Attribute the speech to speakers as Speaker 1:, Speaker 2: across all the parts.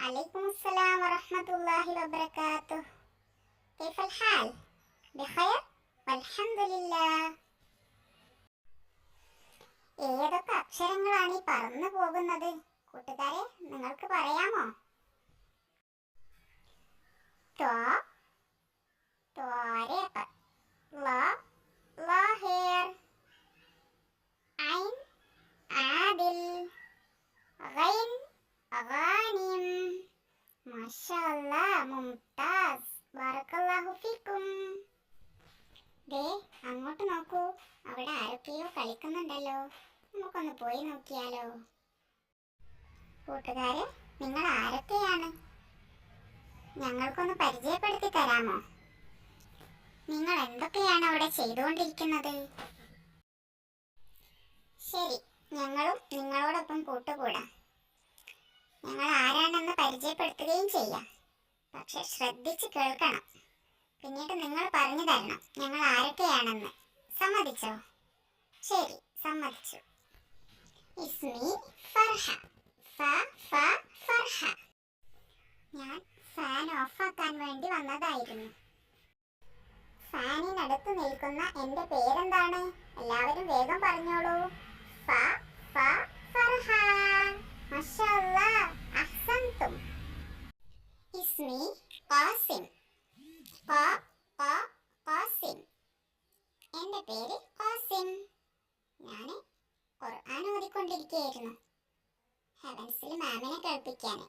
Speaker 1: عليكم السلام ورحمة الله وبركاته. كيف الحال؟ بخير والحمد لله. ഏതൊക്കെ അക്ഷരങ്ങളാണ് ഈ പറന്നു പോകുന്നത്? കൂട്ടുകാരെ, നിങ്ങൾക്ക് പറയാമോ? طارق لاهر عين عادل غين غانم ما شاء الله ممتاز بارك الله فيكم. ദേ അങ്ങോട്ട് നോക്കൂ, അവിടെ ആരൊക്കെയോ കളിക്കുന്നുണ്ടല്ലോ. നമുക്കൊന്ന് പോയി നോക്കിയാലോ? കൂട്ടുകാരെ, നിങ്ങൾ ആരൊക്കെയാണ്? ഞങ്ങൾക്കൊന്ന് പരിചയപ്പെടുത്തി തരാമോ? നിങ്ങൾ എന്തൊക്കെയാണ് അവിടെ ചെയ്തുകൊണ്ടിരിക്കുന്നത്? ശരി, ഞങ്ങളും നിങ്ങളോടൊപ്പം കൂട്ടുകൂടാം. ഞങ്ങൾ ആരാണെന്ന് പരിചയപ്പെടുത്തുകയും ചെയ്യാം. പക്ഷെ ശ്രദ്ധിച്ച് കേൾക്കണം. പിന്നീട് നിങ്ങൾ പറഞ്ഞു തരണം ഞങ്ങൾ ആരൊക്കെയാണെന്ന്. സമ്മതിച്ചോ? ശരി, സമ്മതിച്ചു. ഇസ്മി ഫർഹ. ഫർഹ. ഞാൻ ഫാൻ ഓഫാക്കാൻ വേണ്ടി വന്നതായിരുന്നു. ഫാനിനടുത്ത് നിൽക്കുന്ന എൻ്റെ പേരെന്താണ്? എല്ലാവരും വേഗം പറഞ്ഞോളൂ. ഫർഹ. മാഷാഅല്ലാഹ്, അഹ്സൻതും. ഇസ്മി ഖാസിം. ഖാസിം. എൻ്റെ പേര് ഖാസിം. ഞാൻ ഖുർആൻ ഓതിക്കൊണ്ടിരിക്കുകയായിരുന്നു ഹെവൻസിൽ മാമിനെ കേൾപ്പിക്കാൻ.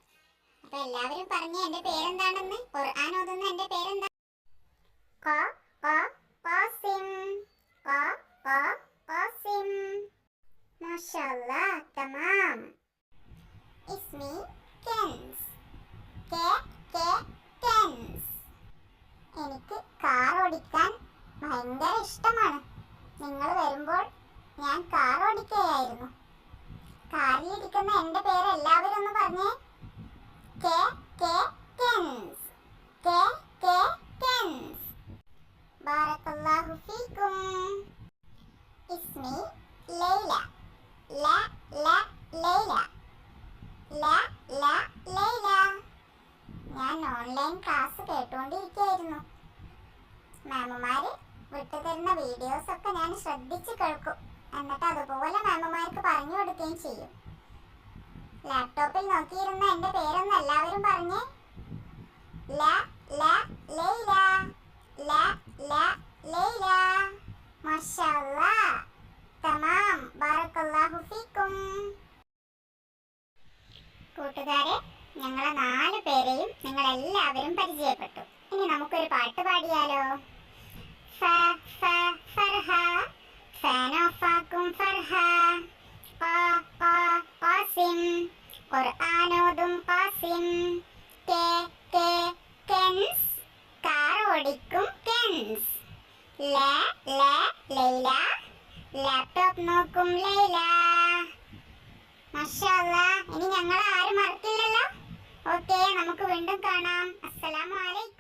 Speaker 1: അപ്പൊ എല്ലാവരും പറഞ്ഞ എൻ്റെ പേരെന്താണെന്ന്. ഖുർആൻ ഓതുന്ന എൻ്റെ പേരെന്താ? ഖാസിം. ഖാസിം. മാഷാഅല്ലാഹ്, തമാം. ഇസ്മി കെൻസ്. കെൻസ്. എനിക്ക് കാർ ഓടിക്കാൻ ഭയങ്കര ഇഷ്ടമാണ്. നിങ്ങൾ വരുമ്പോൾ ഞാൻ കാർ ഓടിക്കുകയായിരുന്നു. കാറിലിരിക്കുന്ന എൻ്റെ പേര് എല്ലാവരും ഒന്ന് പറഞ്ഞേ. കെൻസ്. കെൻസ്. ബാറക്കല്ലാഹു ഫീക്കും. ഇസ്മി ലൈല. ലൈല. ഞാൻ ഓൺലൈൻ ക്ലാസ് കേട്ടുകൊണ്ടിരിക്കുകയായിരുന്നു. മാമുമാര് വിട്ടുതരുന്ന വീഡിയോസ് ഒക്കെ ഞാൻ ശ്രദ്ധിച്ച് കേൾക്കും. എന്നിട്ട് അതുപോലെ മാമുമാർക്ക് പറഞ്ഞു കൊടുക്കുകയും ചെയ്യും. ലാപ്ടോപ്പിൽ നോക്കിയിരുന്ന എൻ്റെ പേരൊന്ന് എല്ലാവരും പറഞ്ഞേ. ലൈല. മാഷാഅല്ലാഹ്, തമാം. ബാറക്കല്ലാഹു ഫീക്കും. കൂട്ടുകാരെ, ഞങ്ങളെ 4 പേരെയും നിങ്ങൾ എല്ലാവരും പരിചയപ്പെട്ടു. ഇനി നമുക്കൊരു പാട്ട് പാടിയാലോ? ഫർഹ. ഫാൻ ഓഫാക്കും ഫർഹ. ഖാസിം. ഖുർആനോദും ഖാസിം. കെൻസ്. കാർ ഓടിക്കും കെൻസ്. ലൈല. ലാപ്ടോപ്പ് നോക്കും ലൈല. മാഷാഅല്ലാഹ്, ഇനി ഞങ്ങൾ ആരും മറക്കില്ലല്ലോ. ഓക്കേ, നമുക്ക് വീണ്ടും കാണാം. അസ്സലാമു അലൈക്കും.